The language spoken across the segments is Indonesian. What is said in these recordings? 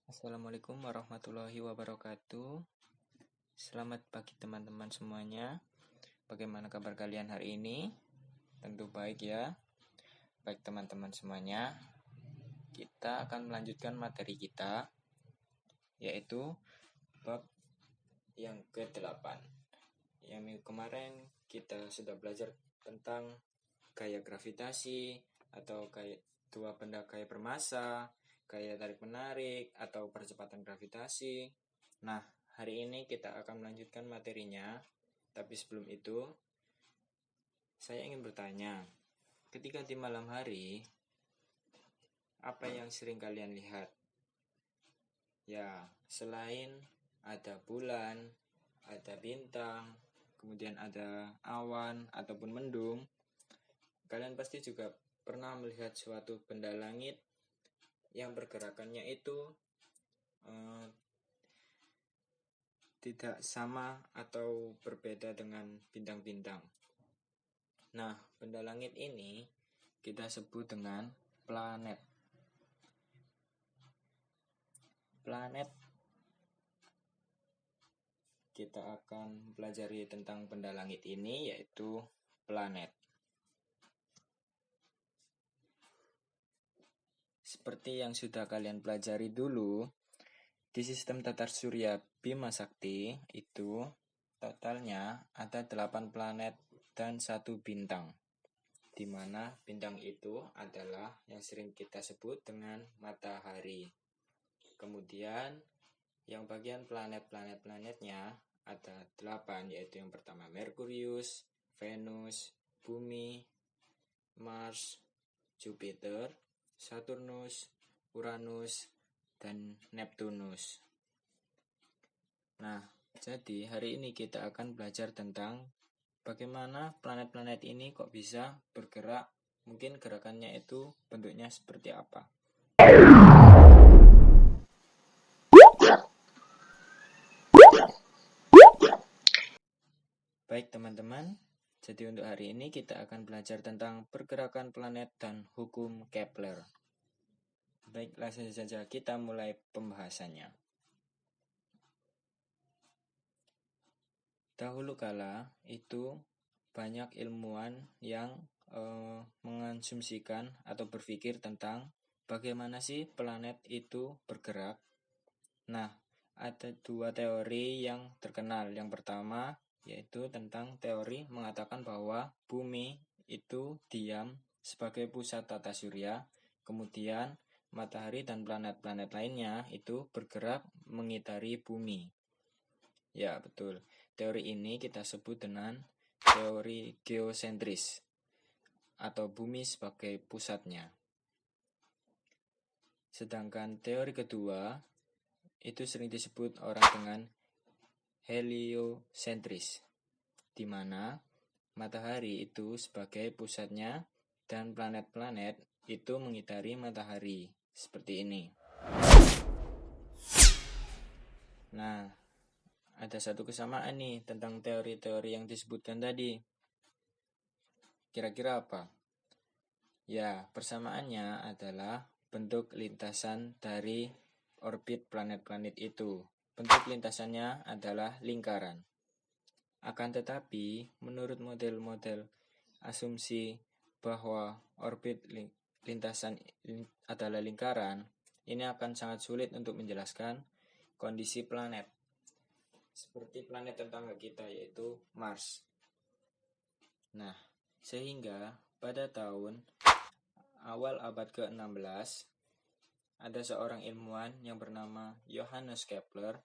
Assalamualaikum warahmatullahi wabarakatuh. Selamat pagi teman-teman semuanya. Bagaimana kabar kalian hari ini? Tentu baik ya. Baik teman-teman semuanya. Kita akan melanjutkan materi kita, yaitu bab yang ke-8. Yang minggu kemarin kita sudah belajar tentang gaya gravitasi atau dua benda gaya bermassa, gaya tarik-menarik, atau percepatan gravitasi. Nah, hari ini kita akan melanjutkan materinya. Tapi sebelum itu, saya ingin bertanya, ketika di malam hari, apa yang sering kalian lihat? Ya, selain ada bulan, ada bintang, kemudian ada awan ataupun mendung, kalian pasti juga pernah melihat suatu benda langit yang pergerakannya itu tidak sama atau berbeda dengan bintang-bintang. Nah, benda langit ini kita sebut dengan planet. Planet, kita akan pelajari tentang benda langit ini, yaitu planet. Seperti yang sudah kalian pelajari dulu, di sistem tata surya Bima Sakti itu totalnya ada 8 planet dan 1 bintang, di mana bintang itu adalah yang sering kita sebut dengan matahari. Kemudian yang bagian planet-planetnya ada 8, yaitu yang pertama Merkurius, Venus, Bumi, Mars, Jupiter, Saturnus, Uranus, dan Neptunus. Nah, jadi hari ini kita akan belajar tentang bagaimana planet-planet ini kok bisa bergerak, mungkin gerakannya itu bentuknya seperti apa. Baik teman-teman, jadi untuk hari ini kita akan belajar tentang pergerakan planet dan hukum Kepler. Baik, langsung saja kita mulai pembahasannya. Dahulu kala itu banyak ilmuwan yang mengasumsikan atau berpikir tentang bagaimana sih planet itu bergerak. Nah, ada 2 teori yang terkenal. Yang pertama yaitu tentang teori mengatakan bahwa bumi itu diam sebagai pusat tata surya, kemudian matahari dan planet-planet lainnya itu bergerak mengitari bumi. Ya, betul. Teori ini kita sebut dengan teori geosentris atau bumi sebagai pusatnya. Sedangkan teori kedua itu sering disebut orang dengan heliosentris, di mana matahari itu sebagai pusatnya dan planet-planet itu mengitari matahari, seperti ini. Nah, ada satu kesamaan nih tentang teori-teori yang disebutkan tadi. Kira-kira apa? Ya, persamaannya adalah bentuk lintasan dari orbit planet-planet itu. Bentuk lintasannya adalah lingkaran. Akan tetapi, menurut model-model asumsi bahwa orbit lintasan adalah lingkaran, ini akan sangat sulit untuk menjelaskan kondisi planet. Seperti planet tetangga kita, yaitu Mars. Nah, sehingga pada tahun awal abad ke-16, ada seorang ilmuwan yang bernama Johannes Kepler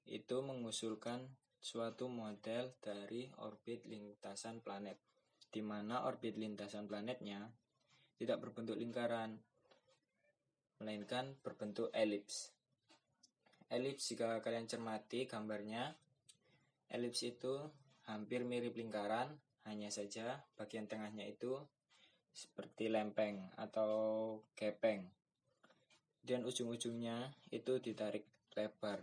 itu mengusulkan suatu model dari orbit lintasan planet, di mana orbit lintasan planetnya tidak berbentuk lingkaran, melainkan berbentuk elips. Elips, jika kalian cermati gambarnya, elips itu hampir mirip lingkaran, hanya saja bagian tengahnya itu seperti lempeng atau gepeng, dan ujung-ujungnya itu ditarik lebar.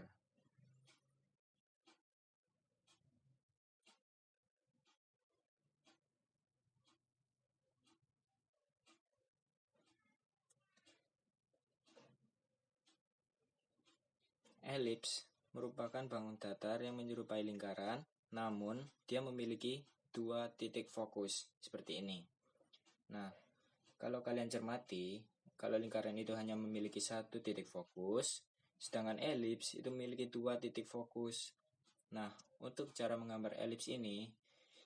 Elips merupakan bangun datar yang menyerupai lingkaran, namun dia memiliki 2 titik fokus seperti ini. Nah, kalau kalian cermati, kalau lingkaran itu hanya memiliki 1 titik fokus, sedangkan elips itu memiliki 2 titik fokus. Nah, untuk cara menggambar elips ini,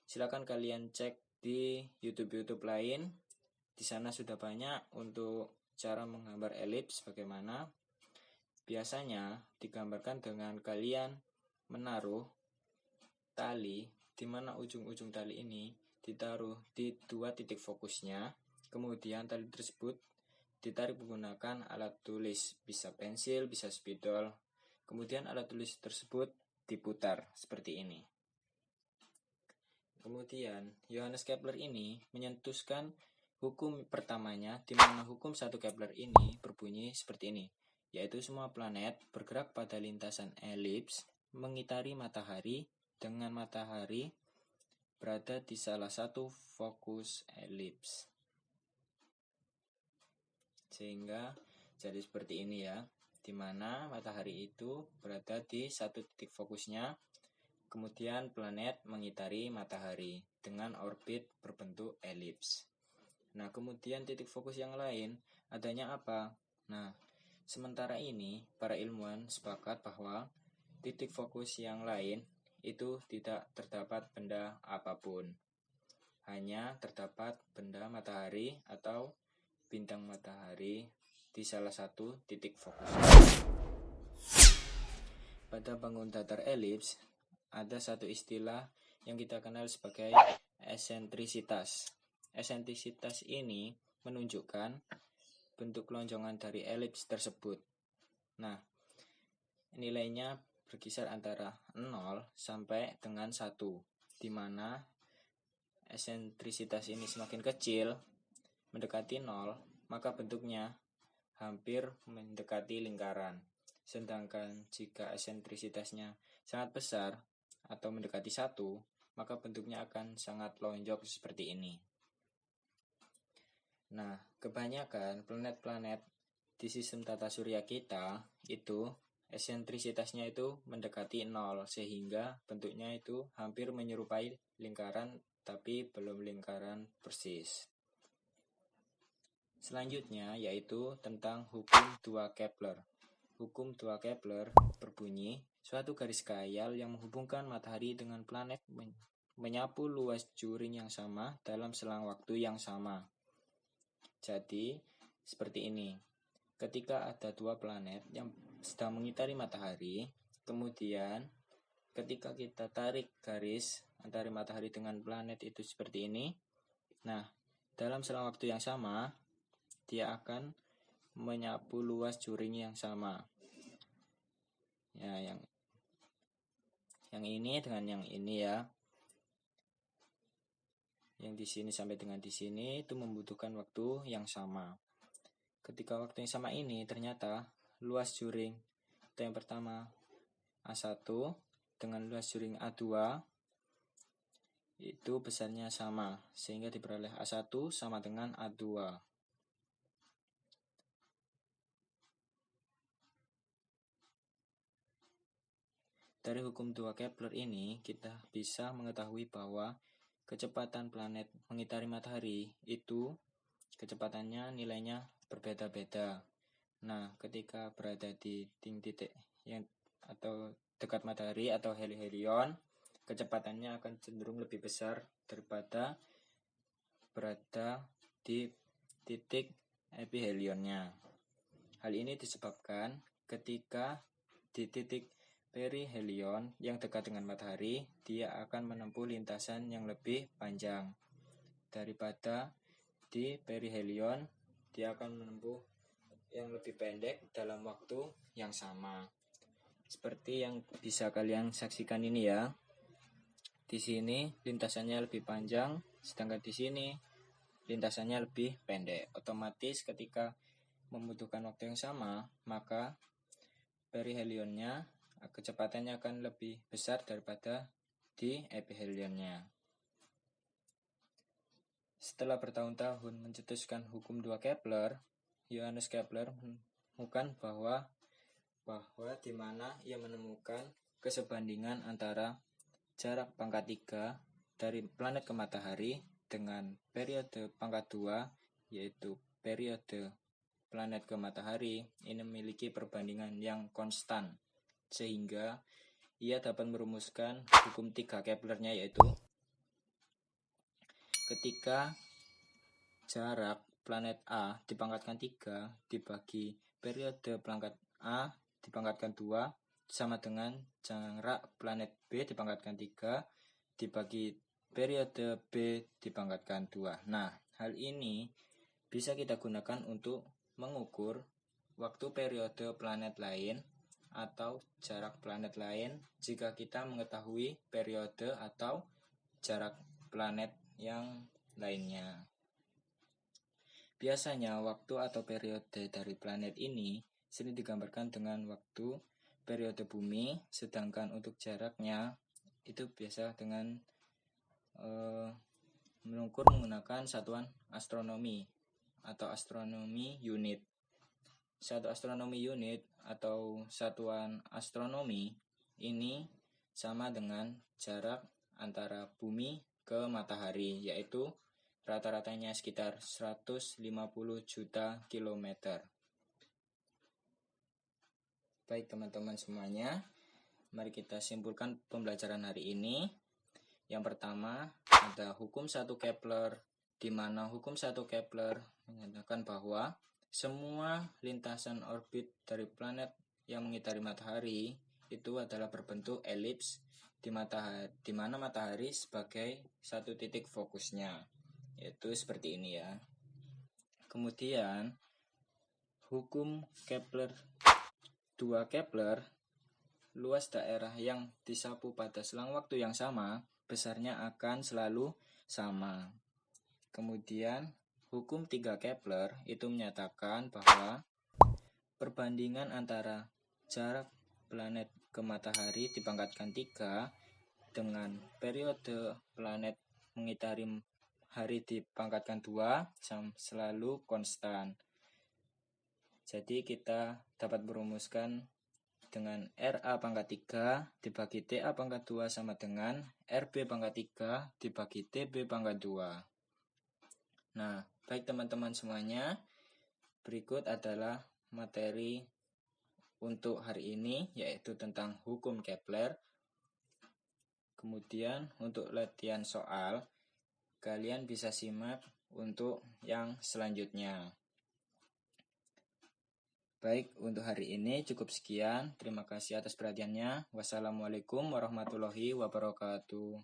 silakan kalian cek di YouTube lain. Di sana sudah banyak untuk cara menggambar elips bagaimana. Biasanya digambarkan dengan kalian menaruh tali di mana ujung-ujung tali ini ditaruh di 2 titik fokusnya. Kemudian tali tersebut ditarik menggunakan alat tulis, bisa pensil, bisa spidol. Kemudian alat tulis tersebut diputar seperti ini. Kemudian Johannes Kepler ini menyentuhkan hukum pertamanya, di mana hukum 1 Kepler ini berbunyi seperti ini, yaitu semua planet bergerak pada lintasan elips mengitari matahari dengan matahari berada di salah satu fokus elips. Sehingga jadi seperti ini ya, di mana matahari itu berada di 1 titik fokusnya. Kemudian planet mengitari matahari dengan orbit berbentuk elips. Nah, kemudian titik fokus yang lain adanya apa? Nah, sementara ini para ilmuwan sepakat bahwa titik fokus yang lain itu tidak terdapat benda apapun. Hanya terdapat benda matahari atau bintang matahari di salah satu titik fokus. Pada bangun datar elips, ada satu istilah yang kita kenal sebagai eksentrisitas. Eksentrisitas ini menunjukkan bentuk lonjongan dari elips tersebut. Nah, nilainya berkisar antara 0 sampai dengan 1, di mana eksentrisitas ini semakin kecil, mendekati 0, maka bentuknya hampir mendekati lingkaran. Sedangkan jika eksentrisitasnya sangat besar atau mendekati 1, maka bentuknya akan sangat lonjong seperti ini. Nah, kebanyakan planet-planet di sistem tata surya kita itu eksentrisitasnya itu mendekati 0, sehingga bentuknya itu hampir menyerupai lingkaran tapi belum lingkaran persis. Selanjutnya yaitu tentang hukum 2 Kepler. Hukum 2 Kepler berbunyi, suatu garis khayal yang menghubungkan matahari dengan planet menyapu luas juring yang sama dalam selang waktu yang sama. Jadi, seperti ini. Ketika ada 2 planet yang sedang mengitari matahari, kemudian ketika kita tarik garis antara matahari dengan planet itu seperti ini, nah, dalam selang waktu yang sama, dia akan menyapu luas juring yang sama. Ya, yang ini dengan yang ini ya. Yang di sini sampai dengan di sini itu membutuhkan waktu yang sama. Ketika waktu yang sama ini ternyata luas juring atau yang pertama A1 dengan luas juring A2 itu besarnya sama, sehingga diperoleh A1 sama dengan A2. Dari hukum 2 Kepler ini, kita bisa mengetahui bahwa kecepatan planet mengitari matahari itu kecepatannya nilainya berbeda-beda. Nah, ketika berada di titik yang atau dekat matahari atau helion, kecepatannya akan cenderung lebih besar daripada berada di titik epihelionnya. Hal ini disebabkan ketika di titik perihelion yang dekat dengan matahari, dia akan menempuh lintasan yang lebih panjang daripada di perihelion, dia akan menempuh yang lebih pendek dalam waktu yang sama. Seperti yang bisa kalian saksikan ini ya. Di sini lintasannya lebih panjang, sedangkan di sini lintasannya lebih pendek. Otomatis ketika membutuhkan waktu yang sama, maka perihelionnya kecepatannya akan lebih besar daripada di epihelionnya. Setelah bertahun-tahun mencetuskan hukum 2 Kepler, Johannes Kepler menemukan bahwa bahwa di mana ia menemukan kesebandingan antara jarak pangkat 3 dari planet ke matahari dengan periode pangkat 2, yaitu periode planet ke matahari, ini memiliki perbandingan yang konstan, sehingga ia dapat merumuskan hukum 3 Keplernya, yaitu ketika jarak planet A dipangkatkan 3 dibagi periode pangkat A dipangkatkan 2 sama dengan jarak planet B dipangkatkan 3 dibagi periode B dipangkatkan 2. Nah, hal ini bisa kita gunakan untuk mengukur waktu periode planet lain atau jarak planet lain jika kita mengetahui periode atau jarak planet yang lainnya. Biasanya waktu atau periode dari planet ini sering digambarkan dengan waktu periode bumi, sedangkan untuk jaraknya itu biasa dengan mengukur menggunakan satuan astronomi atau astronomi unit. Satu astronomi unit atau satuan astronomi ini sama dengan jarak antara bumi ke matahari, yaitu rata-ratanya sekitar 150 juta kilometer. Baik teman-teman semuanya, mari kita simpulkan pembelajaran hari ini. Yang pertama ada hukum 1 Kepler, di mana hukum 1 Kepler menyatakan bahwa semua lintasan orbit dari planet yang mengitari matahari itu adalah berbentuk elips, di mana matahari sebagai satu titik fokusnya, yaitu seperti ini ya. Kemudian hukum Kepler 2 Kepler, luas daerah yang disapu pada selang waktu yang sama besarnya akan selalu sama. Kemudian hukum 3 Kepler itu menyatakan bahwa perbandingan antara jarak planet ke matahari dipangkatkan 3 dengan periode planet mengitari hari dipangkatkan 2 selalu konstan. Jadi kita dapat merumuskan dengan RA pangkat 3 dibagi TA pangkat 2 sama dengan RB pangkat 3 dibagi TB pangkat 2. Nah, baik teman-teman semuanya, berikut adalah materi untuk hari ini, yaitu tentang hukum Kepler. Kemudian untuk latihan soal, kalian bisa simak untuk yang selanjutnya. Baik, untuk hari ini cukup sekian. Terima kasih atas perhatiannya. Wassalamualaikum warahmatullahi wabarakatuh.